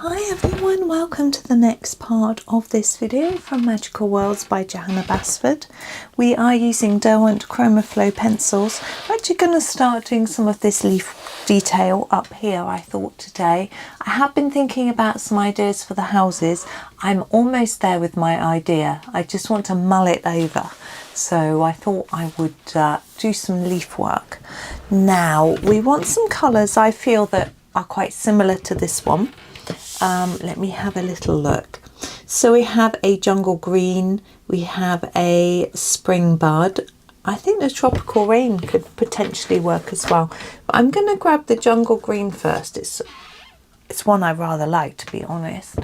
Hi everyone, welcome to the next part of this video from Magical Worlds by Johanna Basford. We are using Derwent Chromaflow pencils. We're actually going to start doing some of this leaf detail up here, I thought today. I have been thinking about some ideas for the houses. I'm almost there with my idea. I just want to mull it over. So I thought I would do some leaf work. Now we want some colours I feel that are quite similar to this one. Let me have a little look. So we have a jungle green, we have a spring bud. I think the tropical rain could potentially work as well. But I'm going to grab the jungle green first. It's one I rather like, to be honest.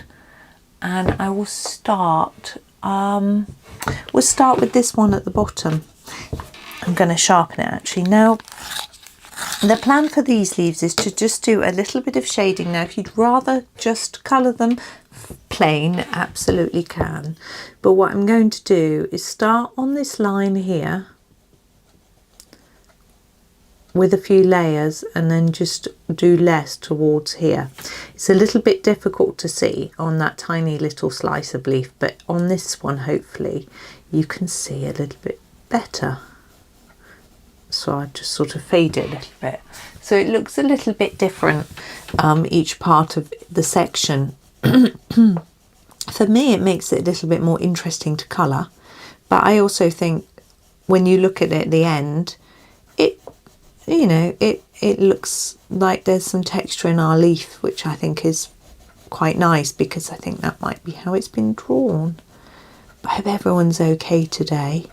And I will start. We'll start with this one at the bottom. I'm going to sharpen it actually now. The plan for these leaves is to just do a little bit of shading. Now, if you'd rather just colour them plain, absolutely can. But what I'm going to do is start on this line here with a few layers and then just do less towards here. It's a little bit difficult to see on that tiny little slice of leaf, but on this one, hopefully, you can see a little bit better. So I just sort of fade it a little bit. So it looks a little bit different, each part of the section. For me, it makes it a little bit more interesting to colour. But I also think when you look at it at the end, it looks like there's some texture in our leaf, which I think is quite nice because I think that might be how it's been drawn. I hope everyone's okay today.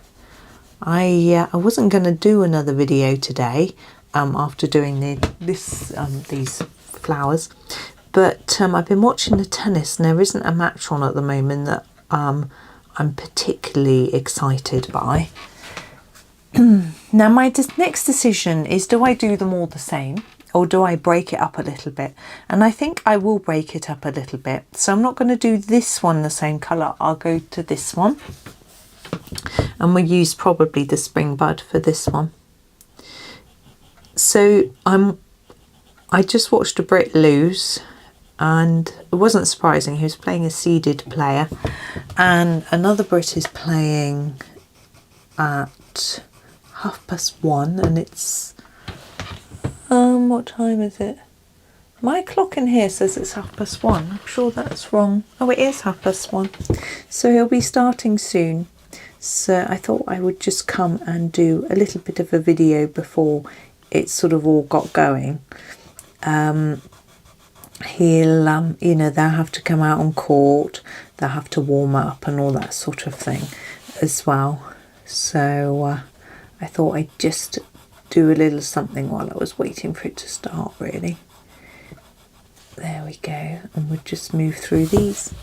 I wasn't going to do another video today after doing these flowers, but I've been watching the tennis and there isn't a match on at the moment that I'm particularly excited by. Now my next decision is, do I do them all the same or do I break it up a little bit? And I think I will break it up a little bit. So I'm not going to do this one the same colour. I'll go to this one. And we'll use probably the spring bud for this one. So I just watched a Brit lose and it wasn't surprising. He was playing a seeded player and another Brit is playing at 1:30 and it's what time is it? My clock in here says it's 1:30. I'm sure that's wrong. Oh, it is 1:30. So he'll be starting soon. So I thought I would just come and do a little bit of a video before it sort of all got going. He'll, they'll have to come out on court, they'll have to warm up and all that sort of thing as well. So I thought I'd just do a little something while I was waiting for it to start, really. There we go, and we'll just move through these.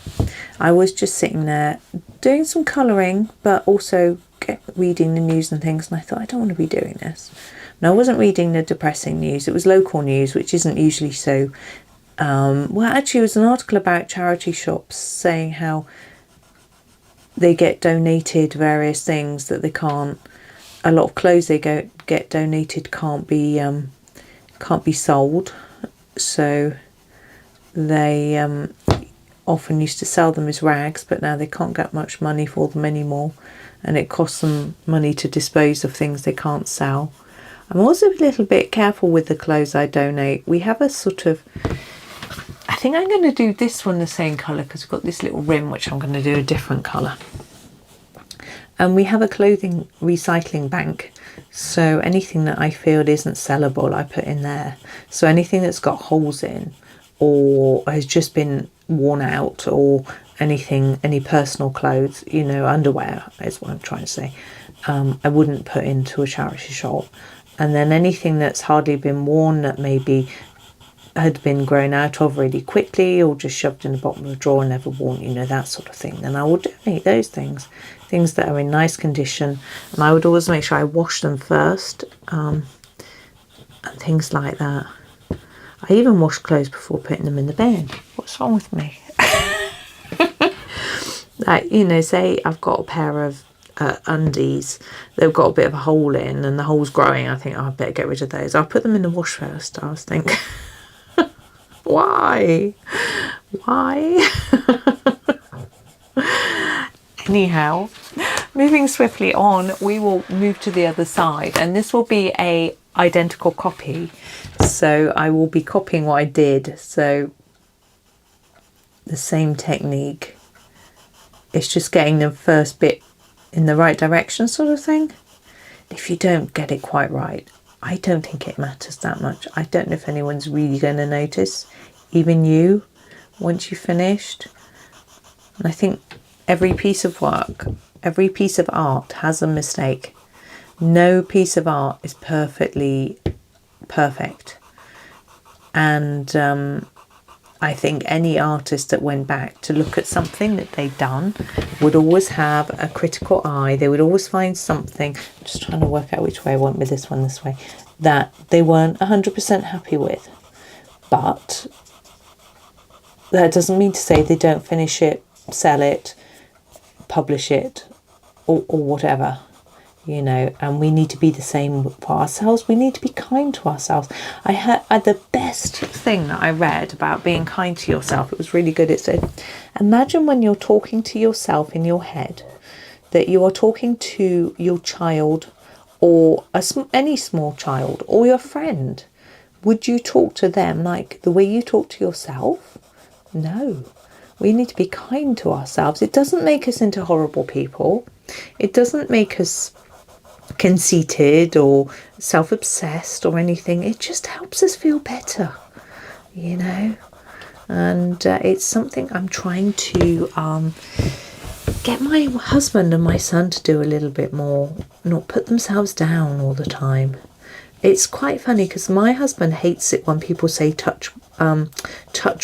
I was just sitting there doing some colouring, but also reading the news and things, and I thought, I don't want to be doing this. No, I wasn't reading the depressing news. It was local news, which isn't usually so. Well, actually, it was an article about charity shops saying how they get donated various things that they can't. A lot of clothes they get donated can't be sold, so they often used to sell them as rags, but now they can't get much money for them anymore, and it costs them money to dispose of things they can't sell. I'm also a little bit careful with the clothes I donate. We have a sort of, I think I'm going to do this one the same colour because we've got this little rim which I'm going to do a different colour. And we have a clothing recycling bank, so anything that I feel isn't sellable I put in there. So anything that's got holes in or has just been worn out, or any personal clothes, underwear is what I'm trying to say, I wouldn't put into a charity shop. And then anything that's hardly been worn, that maybe had been grown out of really quickly or just shoved in the bottom of a drawer and never worn, that sort of thing, then I will donate those things that are in nice condition. And I would always make sure I wash them first, and things like that. I even wash clothes before putting them in the bin. What's wrong with me? Like, say I've got a pair of undies, they've got a bit of a hole in and the hole's growing, I think, oh, I better get rid of those. I'll put them in the wash first, I was thinking. Why? Why? Anyhow, moving swiftly on, we will move to the other side, and this will be a identical copy. So I will be copying what I did. So the same technique. It's just getting the first bit in the right direction, sort of thing. If you don't get it quite right, I don't think it matters that much. I don't know if anyone's really going to notice, even you, once you've finished. And I think every piece of work, every piece of art has a mistake. No piece of art is perfectly perfect. And I think any artist that went back to look at something that they'd done would always have a critical eye. They would always find something, I'm just trying to work out which way I went with this one, this way, that they weren't 100% happy with. But that doesn't mean to say they don't finish it, sell it, publish it, or whatever. You know, and we need to be the same for ourselves. We need to be kind to ourselves. I had the best thing that I read about being kind to yourself. It was really good. It said, imagine when you're talking to yourself in your head that you are talking to your child or any small child or your friend. Would you talk to them like the way you talk to yourself? No. We need to be kind to ourselves. It doesn't make us into horrible people. It doesn't make us conceited or self-obsessed or anything. It just helps us feel better, you know. And it's something I'm trying to get my husband and my son to do a little bit more, not put themselves down all the time. It's quite funny because my husband hates it when people say touch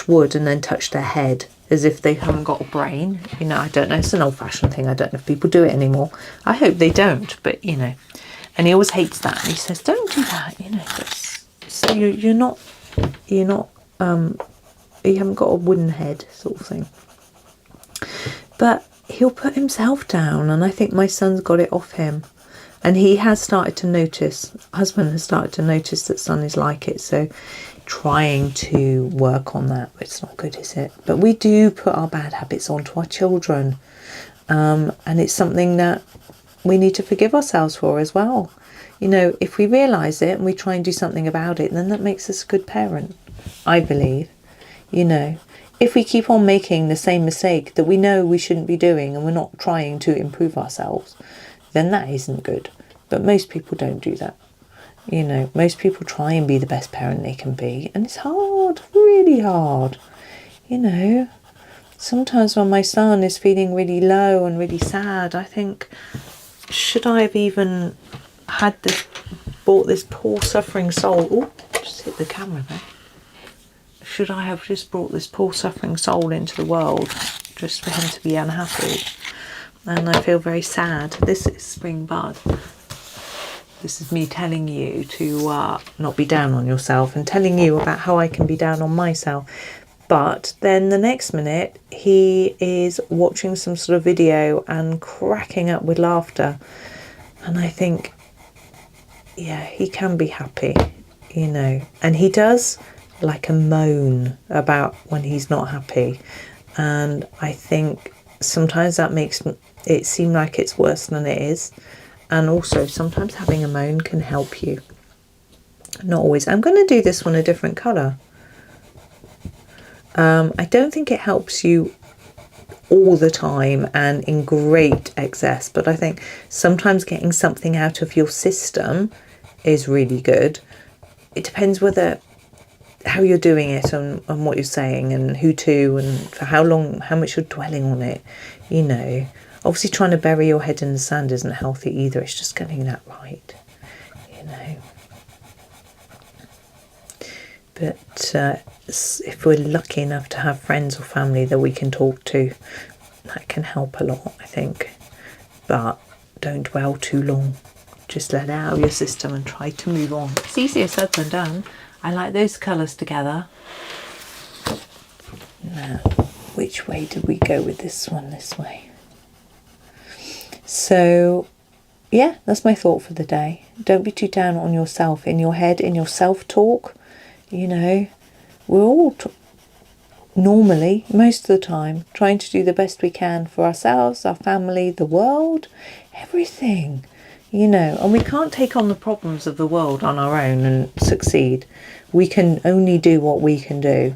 wood and then touch their head as if they haven't got a brain. You know, I don't know, it's an old-fashioned thing. I don't know if people do it anymore. I hope they don't, but you know. And he always hates that. And he says, don't do that, you know. So you're not, you haven't got a wooden head sort of thing. But he'll put himself down, and I think my son's got it off him. And he has started to notice, husband has started to notice that son is like it. So trying to work on that. It's not good, is it? But we do put our bad habits onto our children. And it's something that we need to forgive ourselves for as well. You know, if we realise it and we try and do something about it, then that makes us a good parent, I believe. You know, if we keep on making the same mistake that we know we shouldn't be doing and we're not trying to improve ourselves, then that isn't good. But most people don't do that. You know, most people try and be the best parent they can be, and it's hard, really hard. You know, sometimes when my son is feeling really low and really sad, I think, should I have even brought this poor suffering soul? Oh, just hit the camera there. Should I have just brought this poor suffering soul into the world just for him to be unhappy? And I feel very sad. This is Spring Bud. This is me telling you to not be down on yourself and telling you about how I can be down on myself. But then the next minute, he is watching some sort of video and cracking up with laughter. And I think, yeah, he can be happy, you know. And he does like a moan about when he's not happy. And I think sometimes that makes it seem like it's worse than it is. And also sometimes having a moan can help you. Not always. I'm going to do this one a different colour. I don't think it helps you all the time and in great excess, but I think sometimes getting something out of your system is really good. It depends how you're doing it and what you're saying and who to and for how long, how much you're dwelling on it, you know. Obviously trying to bury your head in the sand isn't healthy either. It's just getting that right, you know. But if we're lucky enough to have friends or family that we can talk to, that can help a lot, I think. But don't dwell too long. Just let it out of your system and try to move on. It's easier said than done. I like those colours together. Now, which way did we go with this one? This way. So, yeah, that's my thought for the day. Don't be too down on yourself, in your head, in your self-talk. You know, we're all normally, most of the time, trying to do the best we can for ourselves, our family, the world, everything, and we can't take on the problems of the world on our own and succeed. We can only do what we can do.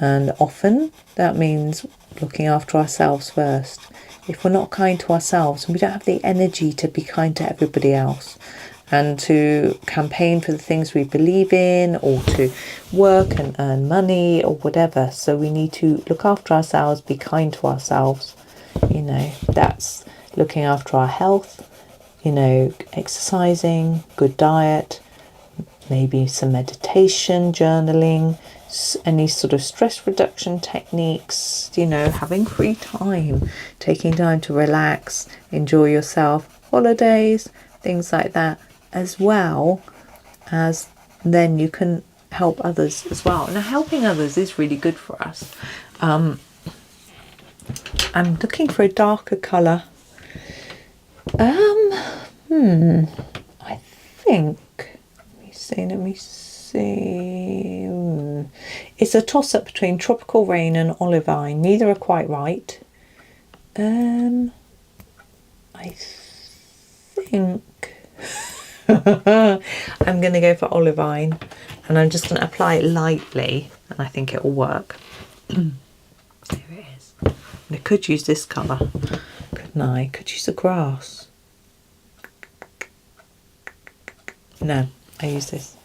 And often that means looking after ourselves first. If we're not kind to ourselves, and we don't have the energy to be kind to everybody else and to campaign for the things we believe in, or to work and earn money or whatever. So we need to look after ourselves, be kind to ourselves. That's looking after our health, exercising, good diet, maybe some meditation, journaling, any sort of stress reduction techniques, having free time, taking time to relax, enjoy yourself, holidays, things like that, as well as then you can help others as well. Now, helping others is really good for us. I'm looking for a darker colour. I think, let me see. It's a toss-up between Tropical Rain and Olivine. Neither are quite right. I think I'm going to go for Olivine, and I'm just going to apply it lightly, and I think it will work. There it is. I could use this colour, couldn't I? Could use the grass. No, I use this.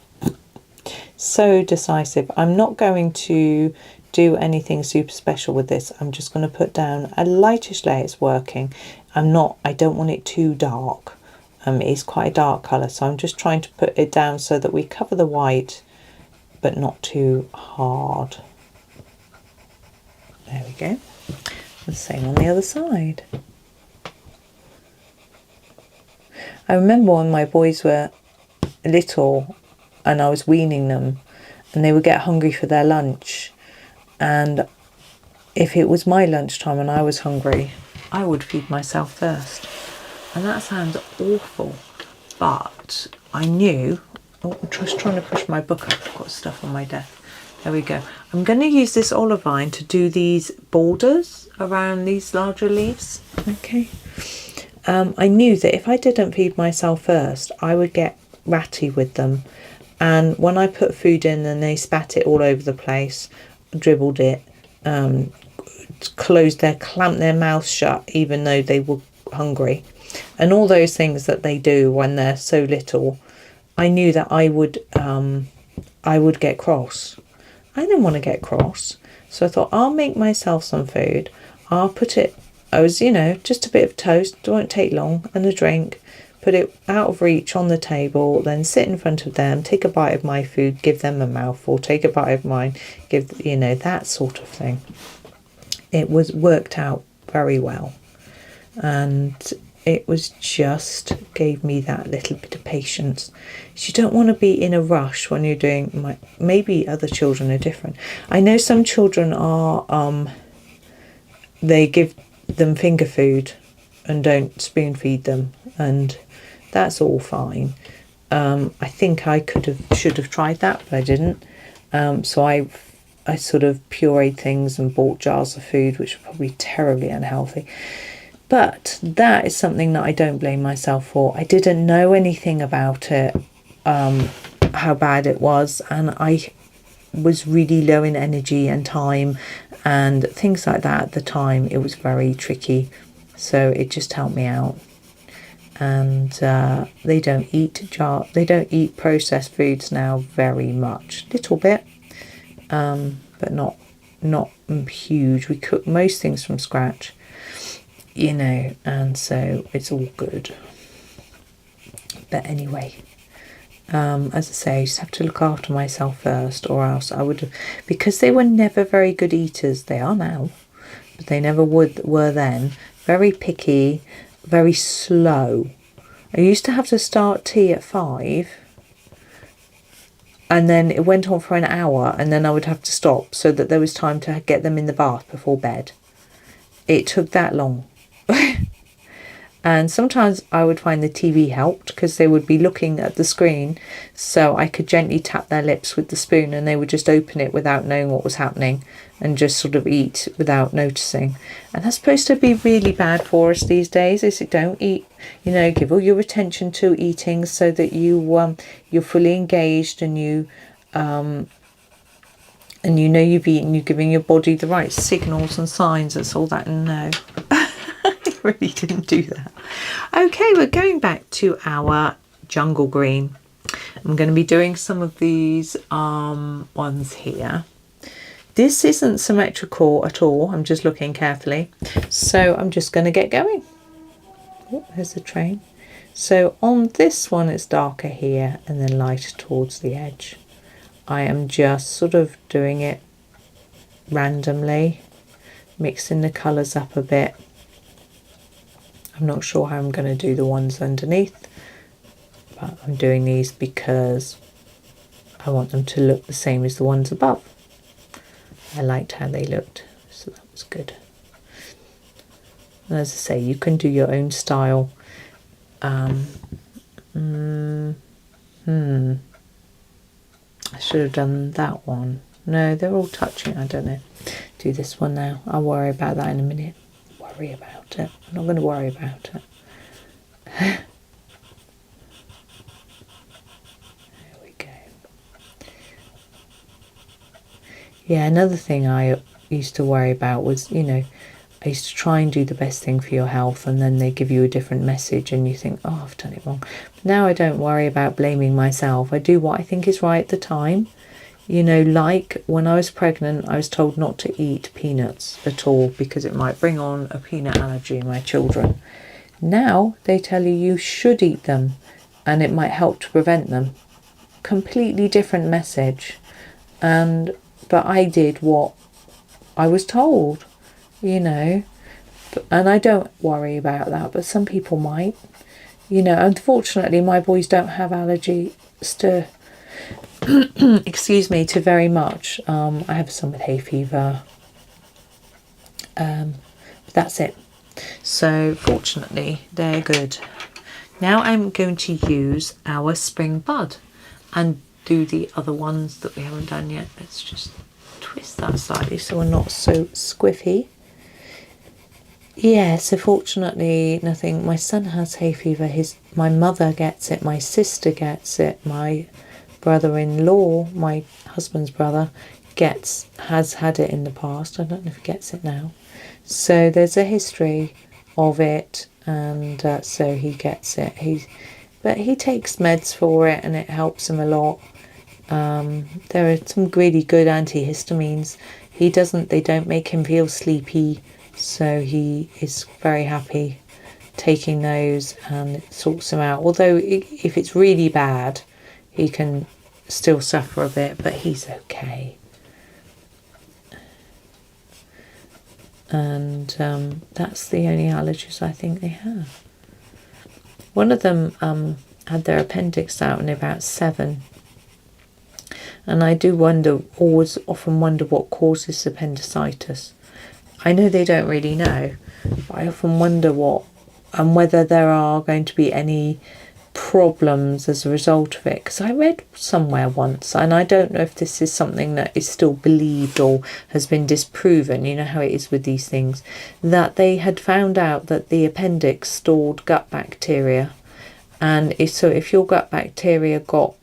So decisive. I'm not going to do anything super special with this. I'm just going to put down a lightish layer. It's working. I don't want it too dark. It's quite a dark colour, so I'm just trying to put it down so that we cover the white but not too hard. There we go. The same on the other side. I remember when my boys were little and I was weaning them, and they would get hungry for their lunch, and if it was my lunchtime and I was hungry, I would feed myself first. And that sounds awful, but I knew. I'm just trying to push my book up. I've got stuff on my desk. There we go. I'm going to use this olivine to do these borders around these larger leaves. Okay. I knew that if I didn't feed myself first, I would get ratty with them, and when I put food in and they spat it all over the place, dribbled it, clamped their mouth shut even though they were hungry, and all those things that they do when they're so little, I knew that I would get cross. I didn't want to get cross, so I thought, I'll make myself some food. I'll put it, just a bit of toast, it won't take long, and a drink. Put it out of reach on the table, then sit in front of them, take a bite of my food, give them a mouthful, take a bite of mine, that sort of thing. It was worked out very well, and it was just gave me that little bit of patience. You don't want to be in a rush when you're doing, maybe other children are different. I know some children are, they give them finger food and don't spoon feed them, and that's all fine. I think I should have tried that, but I didn't. So I sort of pureed things and bought jars of food, which are probably terribly unhealthy. But that is something that I don't blame myself for. I didn't know anything about it, how bad it was, and I was really low in energy and time and things like that at the time. It was very tricky, so it just helped me out. And they don't eat processed foods now very much, little bit, but not huge. We cook most things from scratch, and so it's all good. But anyway, as I say, I just have to look after myself first, or else I would have, because they were never very good eaters. They are now, but they never were then. Very picky, very slow. I used to have to start tea at 5, and then it went on for an hour, and then I would have to stop so that there was time to get them in the bath before bed. It took that long. And sometimes I would find the TV helped because they would be looking at the screen, so I could gently tap their lips with the spoon and they would just open it without knowing what was happening and just sort of eat without noticing. And that's supposed to be really bad for us these days. Is it don't eat, you know, give all your attention to eating so that you're fully engaged and you know you've eaten, you're giving your body the right signals and signs. That's all that. No. Really didn't do that. Okay, we're going back to our jungle green. I'm going to be doing some of these ones here. This isn't symmetrical at all. I'm just looking carefully, so I'm just going to get going. Oh, there's the train. So on this one it's darker here and then lighter towards the edge. I am just sort of doing it randomly, mixing the colours up a bit. I'm not sure how I'm going to do the ones underneath, but I'm doing these because I want them to look the same as the ones above. I liked how they looked, so that was good. And as I say, you can do your own style. I should have done that one. No, they're all touching. I don't know. Do this one now. I'll worry about that in a minute. Worry about it. I'm not going to worry about it. There we go. Yeah, another thing I used to worry about was, you know, I used to try and do the best thing for your health and then they give you a different message and you think, oh, I've done it wrong. But now I don't worry about blaming myself. I do what I think is right at the time. You know, like when I was pregnant, I was told not to eat peanuts at all because it might bring on a peanut allergy in my children. Now they tell you you should eat them and it might help to prevent them. Completely different message. But I did what I was told, you know, and I don't worry about that, but some people might. You know, unfortunately my boys don't have allergies to excuse me, to very much. I have some with hay fever, but that's it. So fortunately they're good. Now I'm going to use our spring bud and do the other ones that we haven't done yet. Let's just twist that slightly so we're not so squiffy. Yeah, so fortunately nothing. My son has hay fever, my mother gets it, my sister gets it, my brother-in-law, my husband's brother, has had it in the past. I don't know if he gets it now. So there's a history of it, and so he gets it. But he takes meds for it, and it helps him a lot. There are some really good antihistamines. They don't make him feel sleepy, so he is very happy taking those, and it sorts him out. Although if it's really bad, he can still suffer a bit, but he's okay. And that's the only allergies I think they have. One of them had their appendix out when they were about 7. And I do often wonder what causes appendicitis. I know they don't really know, but I often wonder whether there are going to be any problems as a result of it, because I read somewhere once, and I don't know if this is something that is still believed or has been disproven, you know how it is with these things, that they had found out that the appendix stored gut bacteria, and if your gut bacteria got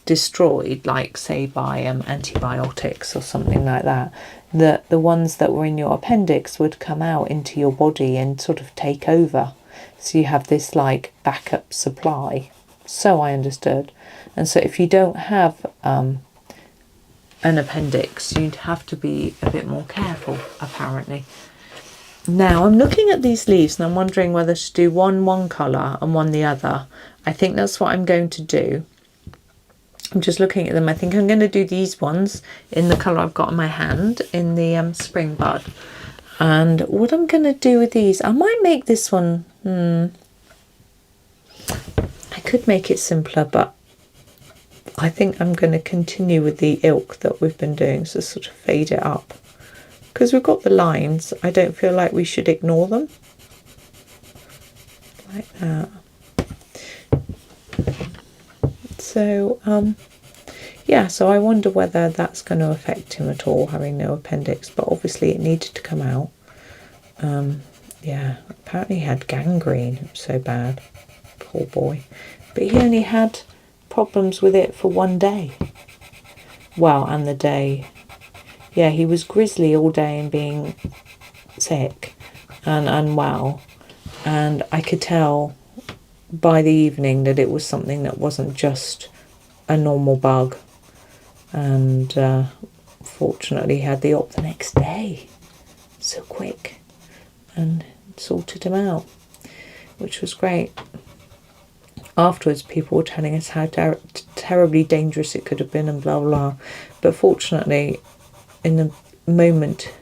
destroyed, like say by antibiotics or something like that, that the ones that were in your appendix would come out into your body and sort of take over. So you have this like backup supply. So I understood. And so if you don't have an appendix, you'd have to be a bit more careful, apparently. Now I'm looking at these leaves and I'm wondering whether to do one colour and one the other. I think that's what I'm going to do. I'm just looking at them. I think I'm going to do these ones in the colour I've got in my hand, in the spring bud. And what I'm going to do with these, I might make this one, I could make it simpler, but I think I'm going to continue with the ilk that we've been doing, so sort of fade it up. Because we've got the lines, I don't feel like we should ignore them. like that. So yeah, so I wonder whether that's going to affect him at all, having no appendix, but obviously it needed to come out. Yeah, apparently he had gangrene. It was so bad, poor boy. But he only had problems with it for one day. Well, and the day, yeah, he was grizzly all day and being sick and unwell, and I could tell by the evening that it was something that wasn't just a normal bug. And fortunately he had the op the next day, so quick, and sorted him out, which was great. Afterwards people were telling us how terribly dangerous it could have been and blah blah, but fortunately in the moment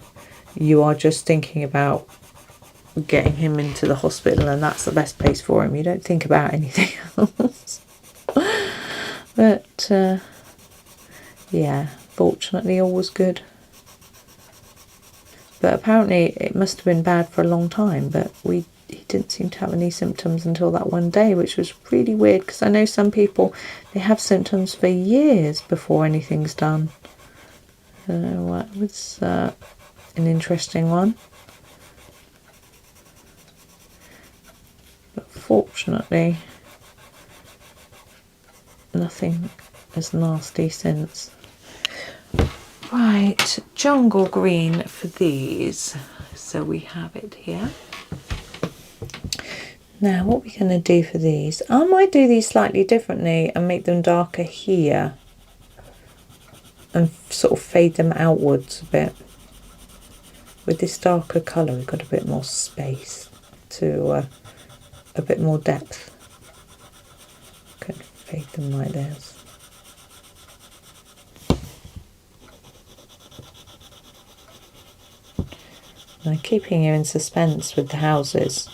you are just thinking about getting him into the hospital, and that's the best place for him. You don't think about anything else. But yeah, fortunately all was good. But apparently it must have been bad for a long time, but he didn't seem to have any symptoms until that one day, which was really weird, because I know some people, they have symptoms for years before anything's done. So it was an interesting one. But fortunately nothing as nasty since. Right, jungle green for these. So we have it here. Now what we're going to do for these, I might do these slightly differently and make them darker here and sort of fade them outwards a bit. With this darker colour we've got a bit more space to a bit more depth. Can fade them like this. I'm keeping you in suspense with the houses,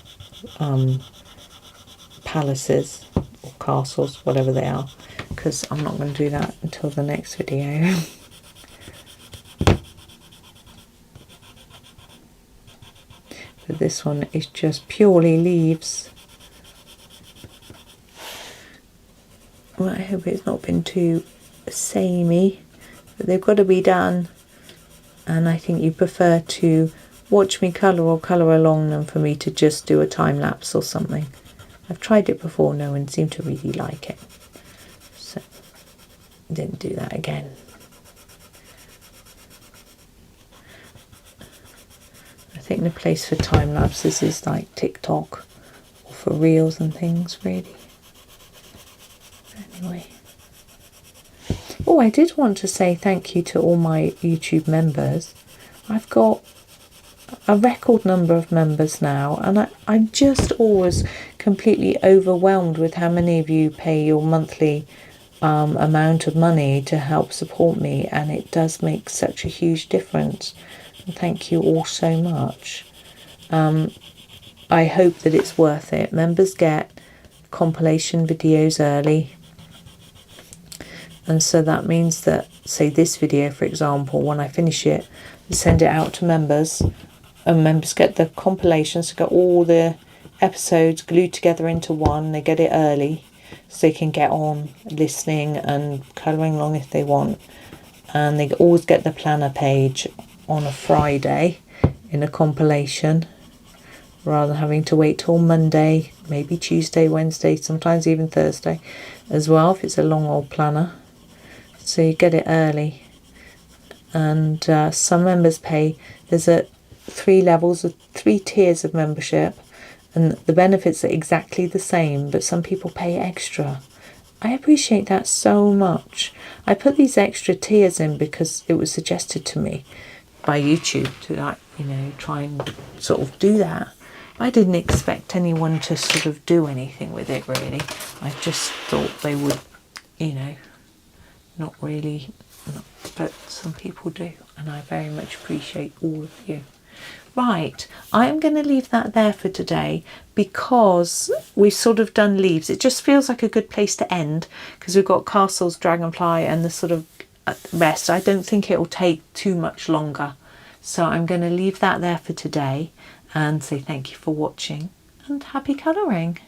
palaces or castles, whatever they are, because I'm not going to do that until the next video. But this one is just purely leaves. Well, I hope it's not been too samey, but they've got to be done, and I think you prefer to watch me colour or colour along them for me to just do a time lapse or something. I've tried it before, no one seemed to really like it, so didn't do that again. I think the place for time lapses is like TikTok or for reels and things, really. Anyway. Oh, I did want to say thank you to all my YouTube members. I've got a record number of members now, and I'm just always completely overwhelmed with how many of you pay your monthly amount of money to help support me, and it does make such a huge difference. And thank you all so much. I hope that it's worth it. Members get compilation videos early, and so that means that, say this video for example, when I finish it, I send it out to members, and members get the compilations, get all the episodes glued together into one. They get it early so they can get on listening and colouring along if they want, and they always get the planner page on a Friday in a compilation, rather than having to wait till Monday, maybe Tuesday, Wednesday, sometimes even Thursday as well if it's a long old planner. So you get it early. And some members pay, there's 3 levels of 3 tiers of membership, and the benefits are exactly the same, but some people pay extra. I appreciate that so much. I put these extra tiers in because it was suggested to me by YouTube to, try and sort of do that. I didn't expect anyone to sort of do anything with it, really. I just thought they would, not really, but some people do, and I very much appreciate all of you. Right, I'm going to leave that there for today because we've sort of done leaves. It just feels like a good place to end because we've got castles, dragonfly, and the sort of rest. I don't think it will take too much longer. So I'm going to leave that there for today and say thank you for watching and happy colouring.